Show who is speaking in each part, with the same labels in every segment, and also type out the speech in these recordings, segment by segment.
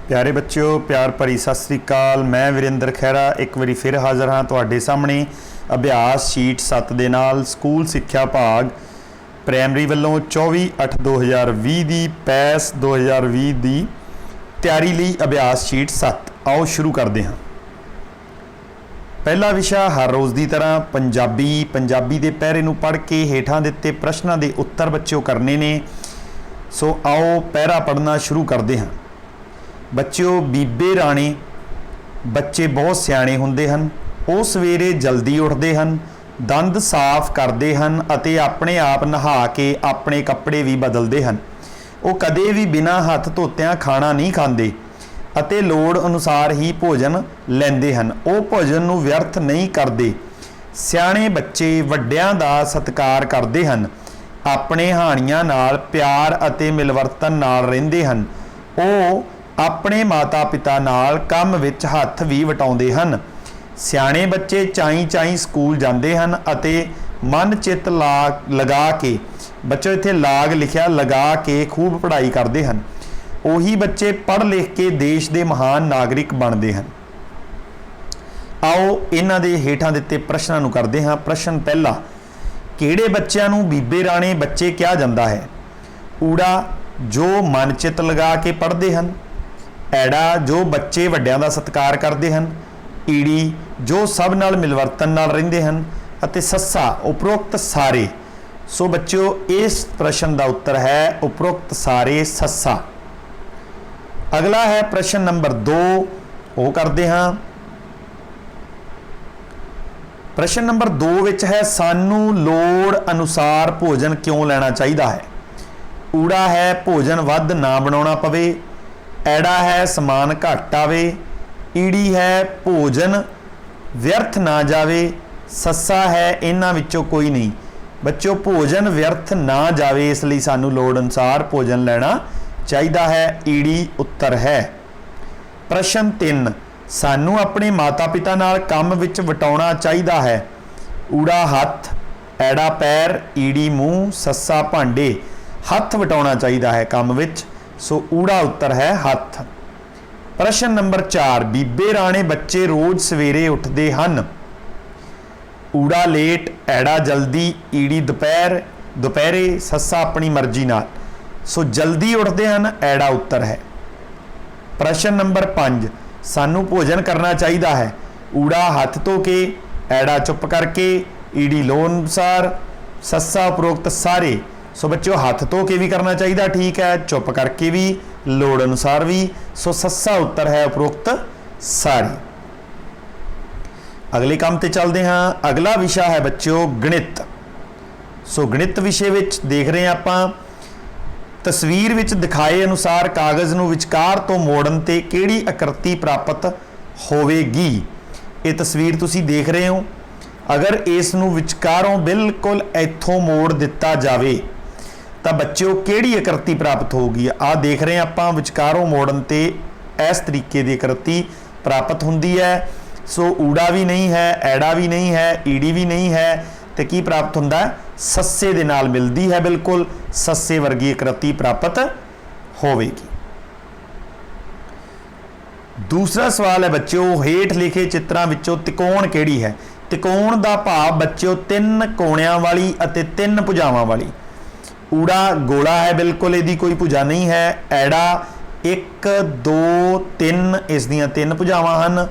Speaker 1: प्यारे बच्चों, प्यार भरी सत श्री अकाल। मैं वीरेंद्र खैरा एक बारी फिर हाज़र हाँ तुहाडे सामने अभ्यास शीट 7 दे नाल स्कूल सिक्ख्या भाग प्राइमरी वालों 24/8/2020 दी पैस 2020 दी तैयारी लई अभ्यास शीट 7। आओ शुरू करते हैं। पहला विषय हर रोज़ की तरह पंजाबी दे पैरे नूं पढ़ के हेठां दिते प्रश्नों के उत्तर बच्चों करने ने। सो आओ पैरा पढ़ना शुरू करते हैं। बच्चों, बीबे राणे बच्चे बहुत सियाणे हुंदे हन। वो सवेरे जल्दी उठते हैं, दंद साफ करते हैं अते अपने आप नहा के अपने कपड़े भी बदलते हैं। वो कदे भी बिना हथ धोत्या खाना नहीं खाते अते लोड़ अनुसार ही भोजन लेंदे हैं। वो भोजन नूं व्यर्थ नहीं करते। सियाणे बच्चे वड्डियां दा सत्कार करते हैं, अपने हाणियां नाल प्यार अते मिलवर्तन नाल रहिंदे हैं। वो अपने माता पिता नाल काम विच हथ भी वटाउंदे हैं। सियाणे बच्चे चाई चाई स्कूल जाते हैं अते मन चित लगा के, बच्चों इत्थे लाग लिखिया लगा के खूब पढ़ाई करते हैं। उही बच्चे पढ़ लिख के देश के महान नागरिक बनते हैं। आओ इन्हां दे हेठां दिते प्रश्नां नूं करते हैं। प्रश्न पहला, किहड़े बच्चों नूं बीबे राणे बच्चे कहा जाता है? ऊड़ा जो मन चित लगा के पढ़ते हैं, ऐड़ा जो बच्चे वड्डियां दा सत्कार करते हैं, ईड़ी जो सब नाल मिलवर्तन नाल रहिंदे हैं अते सस्सा उपरोक्त सारे। सो बच्चों इस प्रश्न का उत्तर है उपरोक्त सारे सस्सा। अगला है प्रश्न नंबर 2, वो करते हैं। प्रश्न नंबर 2 विच है सानू लोड़ अनुसार भोजन क्यों लेना चाहिए है? ऊड़ा है भोजन वध ना बनाना पवे, ऐड़ा है समान घट आवे, ईड़ी है भोजन व्यर्थ ना जावे, सस्सा है इन्हां विचों कोई नहीं। बच्चों भोजन व्यर्थ ना जावे इसलिए सानू लोड़ अनुसार भोजन लेना चाहिए है, ईड़ी उत्तर है। प्रश्न 3, सानू अपने माता पिता नाल काम विच वटाउणा चाहिए है। ऊड़ा हथ, ऐड़ा पैर, ईड़ी मूँह, सस्सा भांडे। हथ वटाउणा चाहिए है काम विच, सो ऊड़ा उत्तर है हथ। प्रश्न नंबर 4, बीबे राणे बच्चे रोज सवेरे उठते हैं। ऊड़ा लेट, ऐड़ा जल्दी, ईड़ी दोपहरे, सस्सा अपनी मर्जी नाल। सो जल्दी उठते हैं, ऐड़ा उत्तर है। प्रश्न नंबर 5, सानू भोजन करना चाहिए है। ऊड़ा हथ धो के, ऐड़ा चुप करके, ईड़ी लोड़ अनुसार, सस्सा उपरोक्त सारे। सो बच्चों हाथ धो के भी करना चाहिए, ठीक है, चुप करके भी, लोड़ अनुसार भी। सो सस्सा उत्तर है उपरोक्त सारी। अगले काम ते चलते हैं। अगला विषय है बच्चों गणित। सो गणित विषय विच देख रहे हैं आपां तस्वीर विच दिखाए अनुसार कागज़ नूं विचकार तो मोड़न ते किहड़ी आकृति प्राप्त होवेगी। ये तस्वीर तुसीं देख रहे हो। अगर इस नूं विचकारों बिल्कुल इत्थों मोड़ दिता जाए तो बच्चों किहड़ी आकृति प्राप्त होगी? आ देख रहे हैं आपां विचकारों मोड़न ते इस तरीके की आकृति प्राप्त होंदी है। सो ऊड़ा भी नहीं है, ऐड़ा भी नहीं है, ईड़ी भी नहीं है, तो की प्राप्त होंदा है? सस्से दे नाल मिलती है, बिल्कुल सस्से वर्गी आकृति प्राप्त होवेगी। दूसरा सवाल है बच्चों, हेठ लिखे चित्रां विचों त्रिकोण किहड़ी है? त्रिकोण का भाव बच्चों 3 कोणियां वाली अते 3 भुजावां वाली। ऊड़ा गोला है, बिल्कुल इसकी कोई भुजा नहीं है। ऐड़ा 1 2 3 इस दियां 3 भुजावां हैं,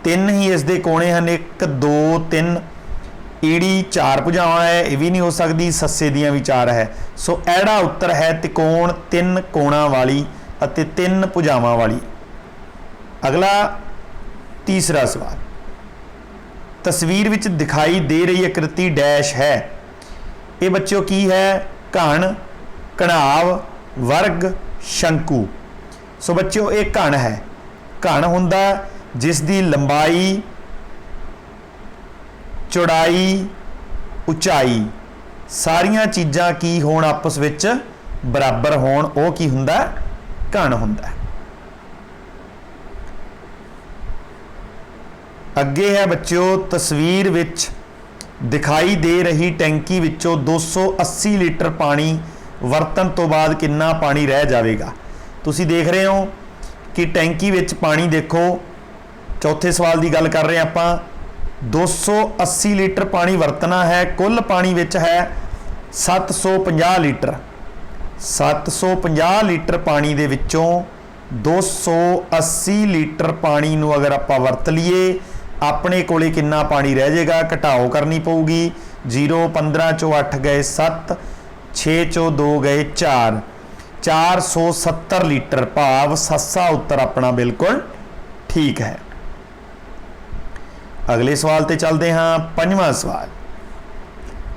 Speaker 1: 3 ही इसके कोणे हैं, 1 2 3। ईड़ी 4 भुजावां है, ये भी नहीं हो सकती, सस्से दियां भी 4 है। सो ऐड़ा उत्तर है त्रिकोण 3 कोणां वाली अते 3 भुजावां वाली। अगला तीसरा सवाल, तस्वीर विच दिखाई दे रही आकृति डैश है। ये बच्चों की है? घन, घनाव, वर्ग, शंकु। सो बच्चों ये घन है। घन हुंदा जिसकी लंबाई, चौड़ाई, उचाई सारियां चीज़ां की होण आपस विच बराबर होण, वो की हुंदा? घन हुंदा। अगे है बच्चों तस्वीर विच दिखाई दे रही टैंकी विचों 280 लीटर पानी वरतन तो बाद कितना पानी रह जाएगा? तुसी देख रहे हो कि टैंकी विच पानी देखो, चौथे सवाल की गल कर रहे हैं आपां, 280 लीटर पानी वरतना है, कुल पानी विच है 750 लीटर। 750 लीटर पानी दे विचों 280 लीटर पानी नूं अगर आपां वरत लीए, अपने कोले कितना पानी रह जाएगा, घटाओ करनी पऊगी। 0 15 चो 8 गए 7, 6 चो 2 गए 4, 470 लीटर, भाव सस्सा उत्तर अपना बिल्कुल ठीक है। अगले सवाल ते चलते हाँ। पंजवां सवाल।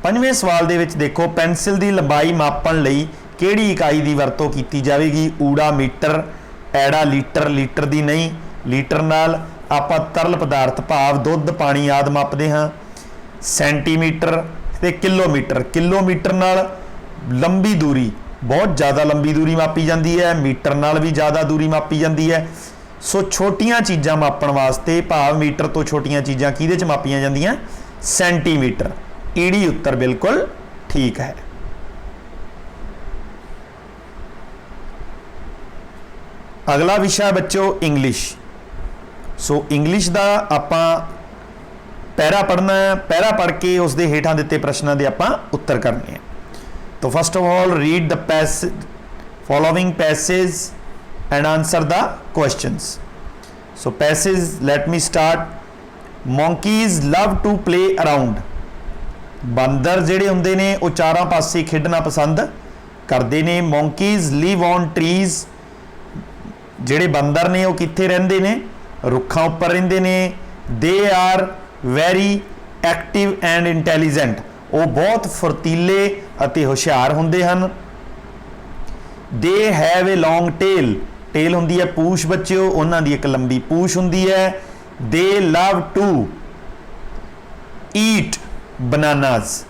Speaker 1: पंजवें सवाल दे विच देखो, पेंसिल की लंबाई मापन लई किहड़ी इकाई की वरतों की जाएगी? ऊड़ा मीटर, ऐड़ा लीटर, लीटर की नहीं, लीटर नाल आपां तरल पदार्थ भाव दुध पानी आदि मापते हाँ। सेंटीमीटर ते किलोमीटर, किलोमीटर नाल लंबी दूरी, बहुत ज़्यादा लंबी दूरी मापी जाती है, मीटर नाल भी ज़्यादा दूरी मापी जाती है। सो छोटियां चीज़ां मापण वास्ते, भाव मीटर तो छोटियां चीज़ां किहदे च मापियां जांदियां? सेंटीमीटर। ईडी उत्तर बिल्कुल ठीक है। अगला विषय बच्चों इंग्लिश। सो इंग्लिश का आपां पैरा पढ़ना है, पैरा पढ़ के उसके हेठां दिते प्रश्नों के आपां उत्तर करने हैं। तो first of all read the passage, following passage and answer the questions. So passage, let me start. Monkeys love to play around. बंदर जिहड़े हुंदे ने वो चारां पासे खेडना पसंद करते हैं। Monkeys live on trees. जिहड़े बंदर ने वो कित्थे रहिंदे ने? रुखां उपर रहिंदे ने। They are very active and intelligent. वो बहुत फुर्तीले अते हुशियार हुंदे हन। They have a long tail. Tail हुंदी है पूछ बच्चों, उन्हां दी एक लंबी पूछ हुंदी है। They love to eat bananas.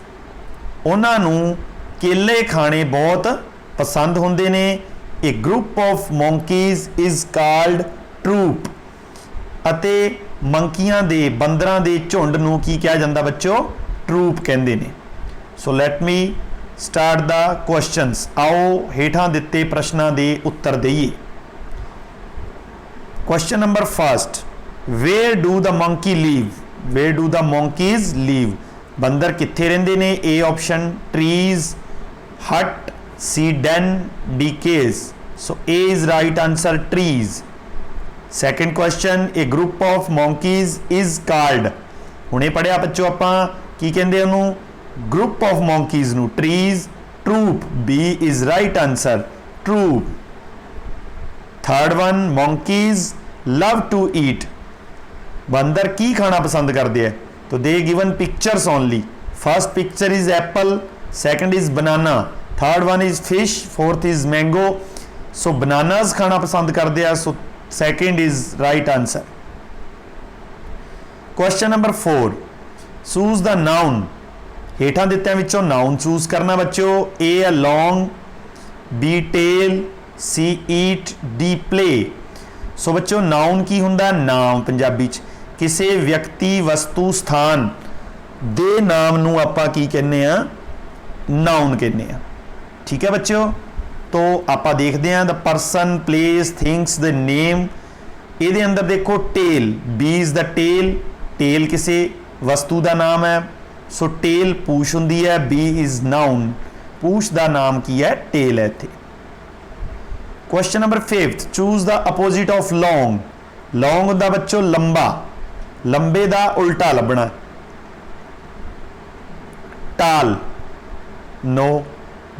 Speaker 1: उन्हां नूं केले खाने बहुत पसंद हुंदे ने। A group of monkeys is called troop. अते मंकियां दे, बंदरां दे झुंड नूं की कहा जांदा बच्चों? ट्रूप कहंदे ने। So let me start the questions. आओ हेठां दिते प्रश्नां दे उत्तर देइए। Question number first, where do the monkey live? Where do the monkeys live? बंदर कित्थे रहिंदे ने? A option trees, hut, C den, D cage. So A is right answer trees. Second question, a group of monkeys is called. हुणे पढ़िया बच्चों आपां की कहंदे उहनूं? ग्रुप ऑफ मंकीज नूं trees, troop. B is right answer troop. Third one, monkeys love to eat. बंदर की खाना पसंद करते हैं? तो the given pictures only. First picture is apple, second is banana, third one is fish, fourth is mango. So bananas खाना पसंद करते हैं। So second is right answer. Question number 4, choose the noun. हेठां दित्तियां विचों नाउन चूज करना बच्चों। A a long, B tail, C eat, D play. So बच्चों नाउन की हुंदा? नाम पंजाबी च किसी व्यक्ति, वस्तु, स्थान दे नाम नूं आपां की कहने आ? नाउन कहने आ। ठीक है बच्चों, तो आपां देखते हैं the person, place, things, the name. ये अंदर देखो tail, B is the tail. Tail किसी वस्तु का नाम है। सो टेल पूछ हुंदी है। बी इज नाउन, पूछ का नाम की है? टेल है इत्थे। Question number 5, choose the opposite of long. Long होंदा बच्चों लंबा, लंबे का उल्टा लभना। Tall, no.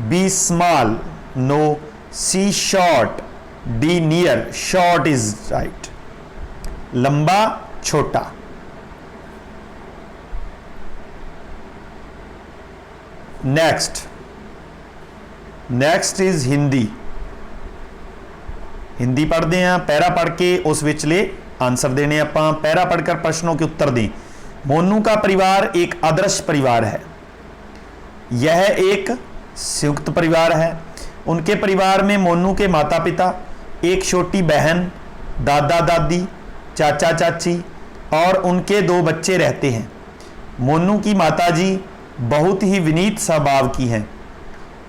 Speaker 1: B small, no. C short, D near, short is right. लंबा, छोटा। Next is Hindi. हिंदी पढ़ते हैं, पैरा पढ़ के उस विचले आंसर देने आपां। पैरा पढ़कर प्रश्नों के उत्तर दें। मोनू का परिवार एक आदर्श परिवार है। यह एक संयुक्त परिवार है। उनके परिवार में मोनू के माता पिता, एक छोटी बहन, दादा दादी, चाचा चाची और उनके 2 बच्चे रहते हैं। मोनू की माताजी बहुत ही विनीत स्वभाव की हैं।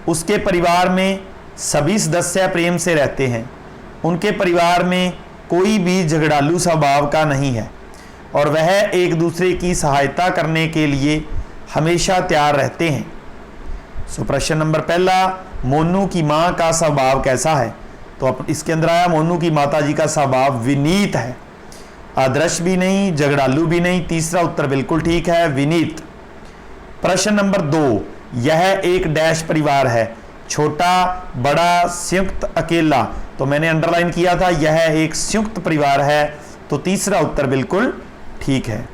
Speaker 1: उसके परिवार में सभी सदस्य प्रेम से रहते हैं। उनके परिवार में कोई भी झगड़ालू स्वभाव का नहीं है और वह एक दूसरे की सहायता करने के लिए हमेशा तैयार रहते हैं। सो प्रश्न नंबर पहला, मोनू की माँ का स्वभाव कैसा है? तो इसके अंदर आया मोनू की माता जी का स्वभाव विनीत है, आदर्श भी नहीं, झगड़ालू भी नहीं। तीसरा उत्तर बिल्कुल ठीक है, विनीत। प्रश्न नंबर 2, यह एक डैश परिवार है, छोटा, बड़ा, संयुक्त, अकेला। तो मैंने अंडरलाइन किया था, यह एक संयुक्त परिवार है। तो तीसरा उत्तर बिल्कुल ठीक है।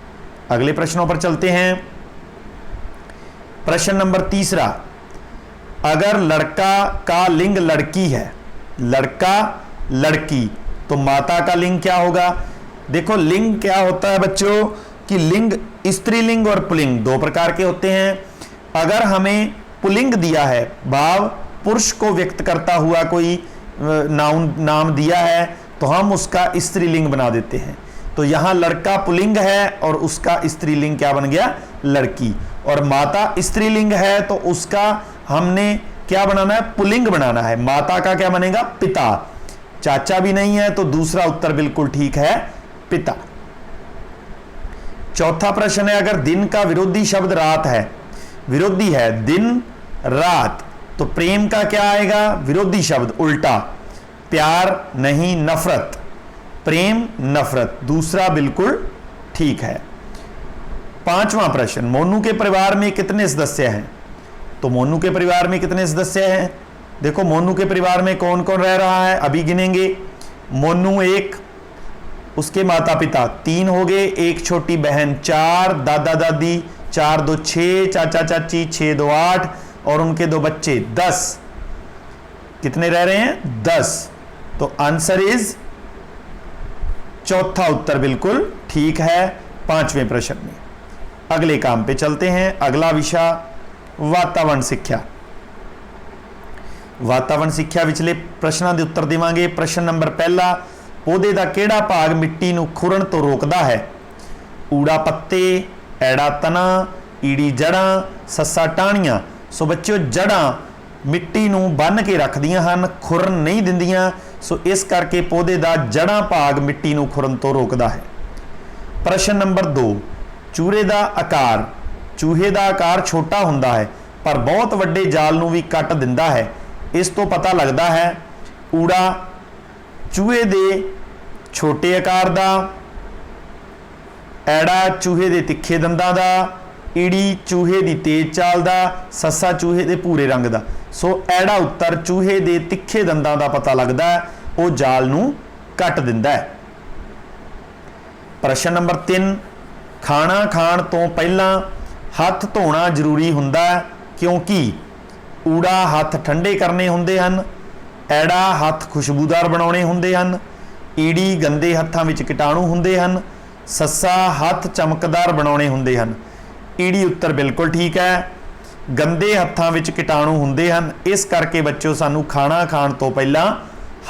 Speaker 1: अगले प्रश्नों पर चलते हैं। प्रश्न नंबर 3, अगर लड़का का लिंग लड़की है, लड़का लड़की, तो माता का लिंग क्या होगा? देखो लिंग क्या होता है बच्चों कि लिंग स्त्रीलिंग और पुल्लिंग दो प्रकार के होते हैं। अगर हमें पुल्लिंग दिया है, भाव पुरुष को व्यक्त करता हुआ कोई नाम दिया है, तो हम उसका स्त्रीलिंग बना देते हैं। तो यहां लड़का पुल्लिंग है और उसका स्त्रीलिंग क्या बन गया? लड़की। और माता स्त्रीलिंग है तो उसका हमने क्या बनाना है? पुल्लिंग बनाना है। माता का क्या बनेगा? पिता। चाचा भी नहीं है तो दूसरा उत्तर बिल्कुल ठीक है, पिता। चौथा प्रश्न है, अगर दिन का विरोधी शब्द रात है, विरोधी है दिन रात, तो प्रेम का क्या आएगा? विरोधी शब्द उल्टा। प्यार नहीं, नफरत। प्रेम नफरत, दूसरा बिल्कुल ठीक है। पांचवा प्रश्न, मोनू के परिवार में कितने सदस्य हैं? तो मोनू के परिवार में कितने सदस्य हैं? देखो मोनू के परिवार में कौन कौन रह रहा है, अभी गिनेंगे। मोनू 1, उसके माता पिता 3 हो गए, एक छोटी बहन 4, दादा दादी 4 2 6, चाचा चाची 6 2 8 और उनके 2 बच्चे 10। कितने रह रहे हैं? 10। तो आंसर इज चौथा उत्तर बिल्कुल ठीक है 5वें प्रश्न में। अगले काम पे चलते हैं। अगला विषय वातावरण सिक्ख्या। वातावरण सिक्ख्या विचले प्रश्नों के उत्तर देवांगे। प्रश्न नंबर पहला, पौधे का किहड़ा भाग मिट्टी नूं खुरन तो रोकदा है? ऊड़ा पत्ते, ऐड़ा तना, ईड़ी जड़ां, सस्सा टाहणियां। सो बच्चों जड़ां मिट्टी नूं बन के रखदियां हन, खुरन नहीं दिंदियां। सो इस करके पौधे का जड़ां भाग मिट्टी नूं खुरन तो रोकदा है। प्रश्न नंबर 2, चूहे का आकार, चूहे का आकार छोटा हुंदा है पर बहुत वड्डे जाल नूं भी कट दिंदा है। इस तो पता लगता है ऊड़ा चूहे दे छोटे आकार दा, ऐड़ा चूहे दे तिखे दंदां दा, ईड़ी चूहे दी तेज चाल दा, सस्सा चूहे दे भूरे रंग दा। सो ऐड़ा उत्तर चूहे दे तिखे दंदां दा पता लगदा है, वो जाल नूं कट दिंदा है। प्रश्न नंबर 3, खाना खाण तो पहला हथ धोना जरूरी हुंदा है क्योंकि ऊड़ा हथ ठंडे करने हुंदे हन, ऐड़ा हथ खुशबूदार बनाने हुंदे हन, ईड़ी गंदे हत्थां विच कीटाणु हुंदे हन, सस्सा हथ चमकदार बनाने हुंदे हन। ईड़ी उत्तर बिल्कुल ठीक है, गंदे हत्थां विच कीटाणु हुंदे हन। इस करके बच्चों सानू खाना खाण तो पहला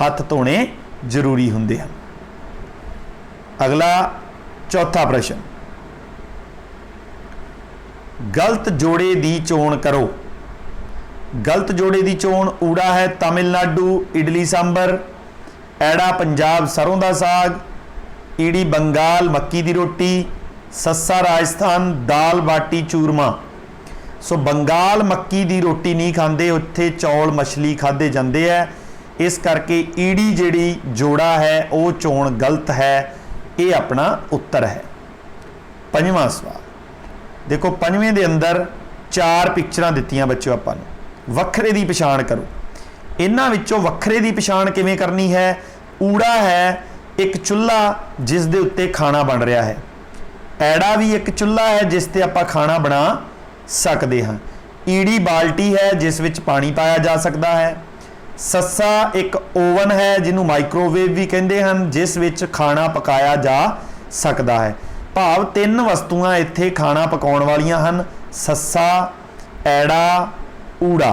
Speaker 1: हथ धोने जरूरी हुंदे हन। अगला चौथा प्रश्न, गलत जोड़े दी चोण करो। गलत जोड़े की चोण, ऊड़ा है तमिलनाडु इडली सांबर, ऐड़ा पंजाब सरों का साग, ईड़ी बंगाल मक्की की रोटी, सस्सा राजस्थान दाल बाटी चूरमा। सो बंगाल मक्की की रोटी नहीं खाते, उत्थे चौल मछली खाते जाते हैं। इस करके ईड़ी जिहड़ी जोड़ा है वो चोण गलत है, ये अपना उत्तर है। 5वां सवाल देखो, 5वें दे अंदर 4 पिक्चरां दित्तियां बच्चों आपां नूं, वखरे की पछाण करो। इन्हां विचों वखरे की पछाण किवें करनी है? ऊड़ा है एक चुल्हा जिस दे उत्ते खाना बन रहा है, ऐड़ा भी एक चुल्हा है जिस ते आपां खाना बना सकते हाँ, ईड़ी बाल्टी है जिस विच पानी पाया जा सकता है, सस्सा एक ओवन है जिन्हों माइक्रोवेव भी कहते हैं जिस विच खाना पकाया जा सकता है। भाव 3 वस्तुआं इत्थे खाना पकाउण वालियां हन, सस्सा, ऐड़ा, ऊड़ा।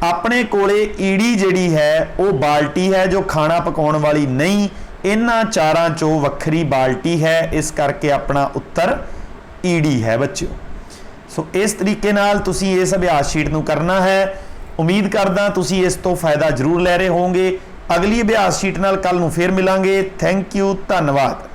Speaker 1: अपने कोले ईड़ी जिहड़ी है वो बाल्टी है जो खाना पकाउण वाली नहीं, इन्हां चारां चों वखरी बाल्टी है, इस करके अपना उत्तर ईड़ी है बच्चों। सो इस तरीके नाल तुसीं इस अभ्यास शीट नूं करना है। उम्मीद करदा तुसीं इस तो फायदा जरूर लै रहे होंगे। ਅਗਲੀ ਅਭਿਆਸ ਸ਼ੀਟ ਨਾਲ ਕੱਲ ਨੂੰ ਫੇਰ ਮਿਲਾਂਗੇ। ਥੈਂਕ ਯੂ, ਧੰਨਵਾਦ।